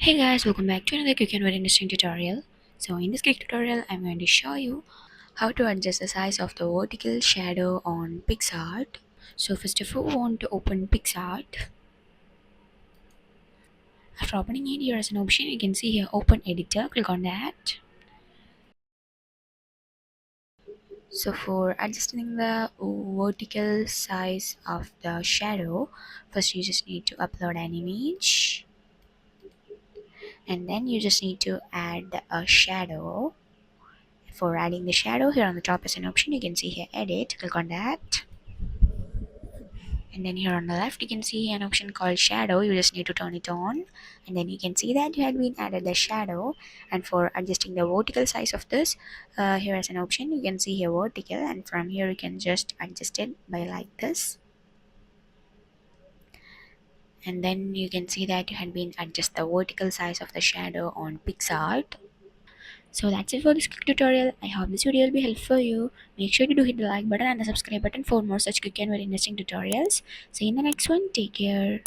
Hey guys, welcome back to another quick and very interesting tutorial. So in this quick tutorial, I'm going to show you how to adjust the size of the vertical shadow on Picsart. So first of all, we want to open Picsart. After opening it, here is an option. You can see here open editor, click on that. So for adjusting the vertical size of the shadow, first you just need to upload an image and then you just need to add a shadow. For adding the shadow, here on the top is an option. You can see here edit, click on that, and then here on the left you can see an option called shadow. You just need to turn it on, and then you can see that you had been added the shadow. And for adjusting the vertical size of this, here is an option. You can see here vertical, and from here you can just adjust it by like this, and then you can see that you had been adjust the vertical size of the shadow on Picsart. So that's it for this quick tutorial. I hope this video will be helpful for you. Make sure to hit the like button and the subscribe button for more such quick and very interesting tutorials. See you in the next one. Take care.